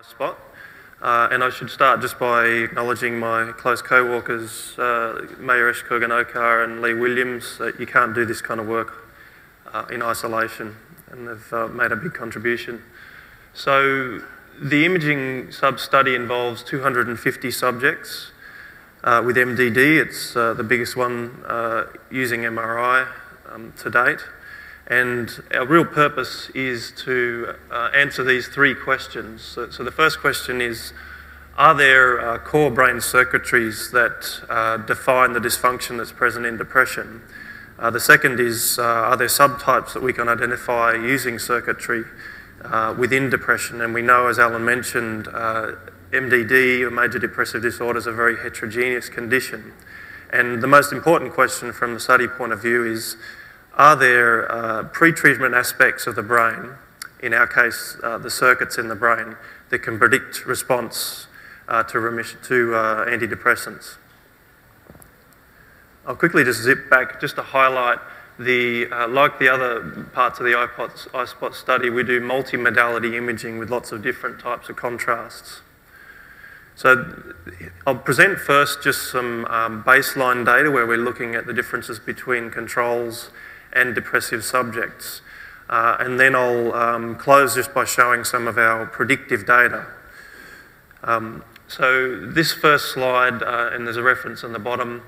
iSPOT. And I should start just by acknowledging my close co-workers, Mayesh Kurganokar and Lee Williams, that you can't do this kind of work in isolation, and they've made a big contribution. So the imaging sub-study involves 250 subjects with MDD. It's the biggest one using MRI to date. And our real purpose is to answer these three questions. So the first question is, are there core brain circuitries that define the dysfunction that's present in depression? The second is, are there subtypes that we can identify using circuitry within depression? And we know, as Alan mentioned, MDD, or major depressive disorder, is a very heterogeneous condition. And the most important question from the study point of view is, are there pre-treatment aspects of the brain, in our case the circuits in the brain, that can predict response to antidepressants? I'll quickly just zip back just to highlight like the other parts of the iSPOT study, we do multimodality imaging with lots of different types of contrasts. So I'll present first just some baseline data where we're looking at the differences between controls and depressive subjects. And then I'll close just by showing some of our predictive data. So this first slide, and there's a reference on the bottom,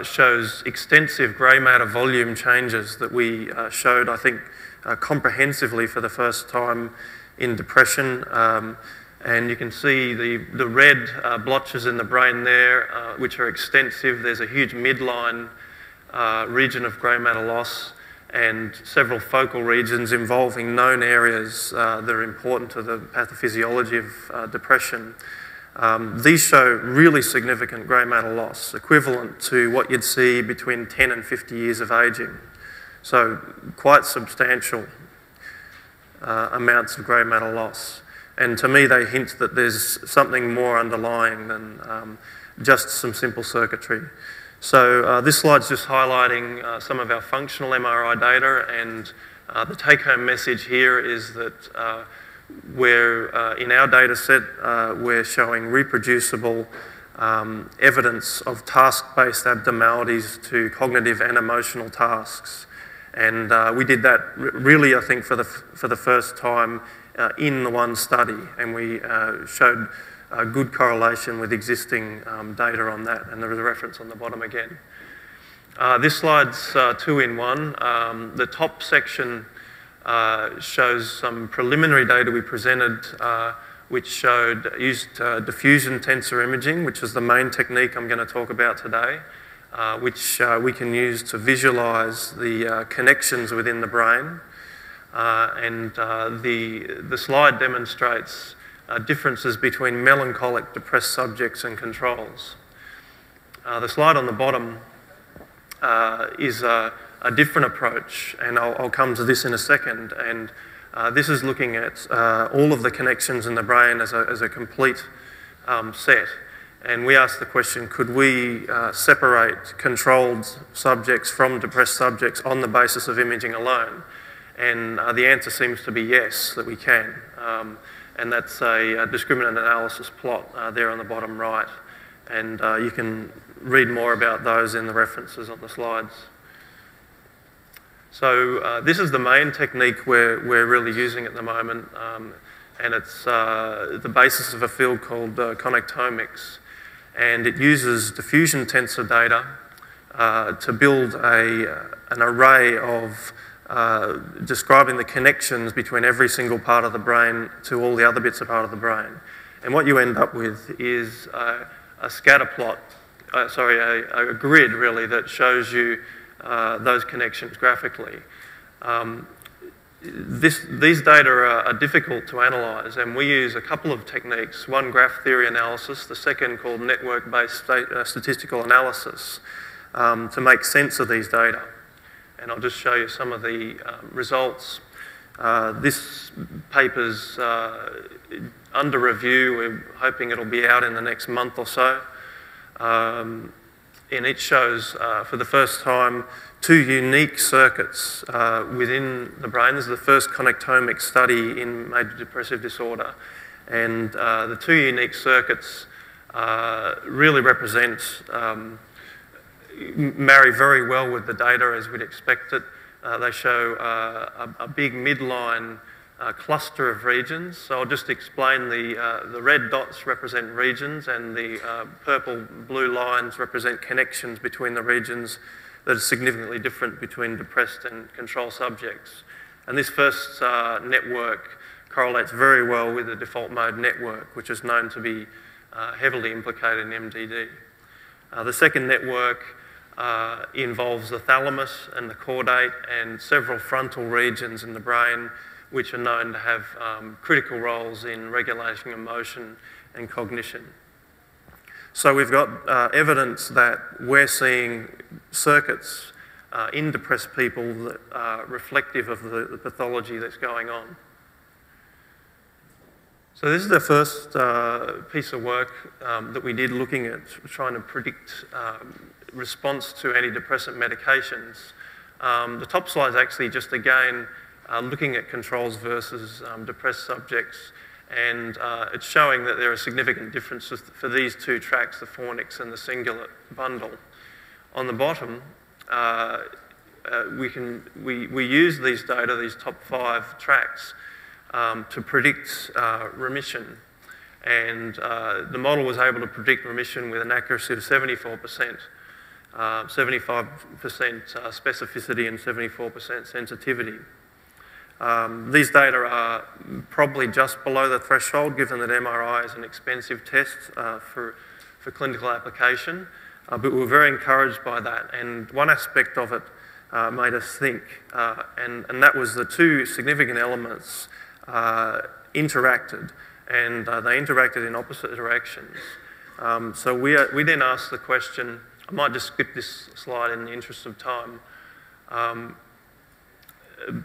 shows extensive grey matter volume changes that we showed, I think, comprehensively for the first time in depression. And you can see the red blotches in the brain there, which are extensive. There's a huge midline region of grey matter loss and several focal regions involving known areas that are important to the pathophysiology of depression. These show really significant grey matter loss, equivalent to what you'd see between 10 and 50 years of ageing. So quite substantial amounts of grey matter loss. And to me, they hint that there's something more underlying than just some simple circuitry. So this slide's just highlighting some of our functional MRI data, and the take-home message here is that in our data set, we're showing reproducible evidence of task-based abnormalities to cognitive and emotional tasks. And we did that really, I think, for the first time in the one study, and we showed a good correlation with existing data on that, and there is a reference on the bottom again. This slide's two in one. The top section shows some preliminary data we presented, which used diffusion tensor imaging, which is the main technique I'm going to talk about today, which we can use to visualise the connections within the brain. And the slide demonstrates differences between melancholic depressed subjects and controls. The slide on the bottom is a different approach, and I'll come to this in a second. And this is looking at all of the connections in the brain as a complete set. And we asked the question, could we separate controlled subjects from depressed subjects on the basis of imaging alone? And the answer seems to be yes, that we can. And that's a discriminant analysis plot there on the bottom right. And you can read more about those in the references on the slides. So this is the main technique we're really using at the moment, and it's the basis of a field called connectomics. And it uses diffusion tensor data to build an array of describing the connections between every single part of the brain to all the other bits of part of the brain. And what you end up with is a scatter plot, a grid really, that shows you those connections graphically. These data are difficult to analyse, and we use a couple of techniques, one graph theory analysis, the second called network-based statistical analysis, to make sense of these data. And I'll just show you some of the results. This paper's under review. We're hoping it'll be out in the next month or so. And it shows, for the first time, two unique circuits within the brain. This is the first connectomic study in major depressive disorder. And the two unique circuits really represent, marry very well with the data as we'd expect it. They show a big midline cluster of regions. So I'll just explain the red dots represent regions, and the purple blue lines represent connections between the regions that are significantly different between depressed and control subjects. And this first network correlates very well with the default mode network, which is known to be heavily implicated in MDD. The second network involves the thalamus and the caudate and several frontal regions in the brain, which are known to have critical roles in regulating emotion and cognition. So we've got evidence that we're seeing circuits in depressed people that are reflective of the pathology that's going on. So this is the first piece of work that we did looking at trying to predict response to antidepressant medications. The top slide is actually just again looking at controls versus depressed subjects, and it's showing that there are significant differences for these two tracks, the fornix and the cingulate bundle. On the bottom, we use these data, these top 5 tracks, to predict remission. And the model was able to predict remission with an accuracy of 74%, 75% specificity and 74% sensitivity. These data are probably just below the threshold, given that MRI is an expensive test for clinical application, but we were very encouraged by that. And one aspect of it made us think, and that was the two significant elements interacted, and they interacted in opposite directions. So we then asked the question, I might just skip this slide in the interest of time,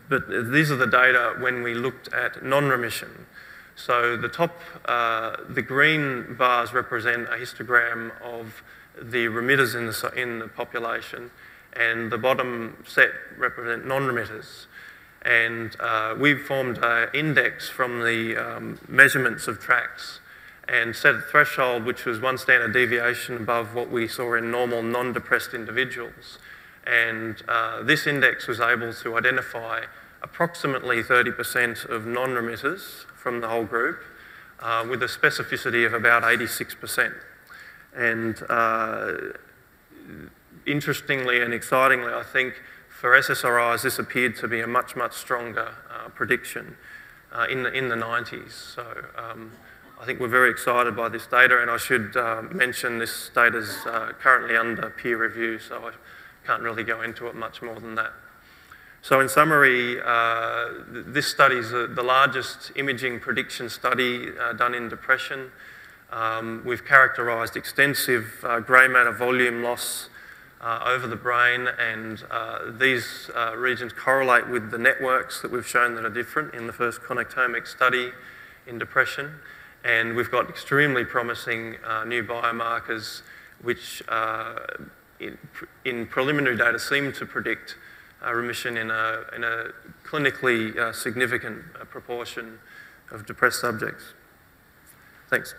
but these are the data when we looked at non-remission. So the top, the green bars represent a histogram of the remitters in the population, and the bottom set represent non-remitters. And we formed an index from the measurements of tracks and set a threshold which was 1 standard deviation above what we saw in normal non-depressed individuals. And this index was able to identify approximately 30% of non-remitters from the whole group with a specificity of about 86%. And interestingly and excitingly, I think, for SSRIs, this appeared to be a much, much stronger prediction in the 90s. So I think we're very excited by this data, and I should mention this data is currently under peer review, so I can't really go into it much more than that. So in summary, this study is the largest imaging prediction study done in depression. We've characterised extensive grey matter volume loss over the brain, and these regions correlate with the networks that we've shown that are different in the first connectomic study in depression. And we've got extremely promising new biomarkers which in preliminary data seem to predict remission in a clinically significant proportion of depressed subjects. Thanks.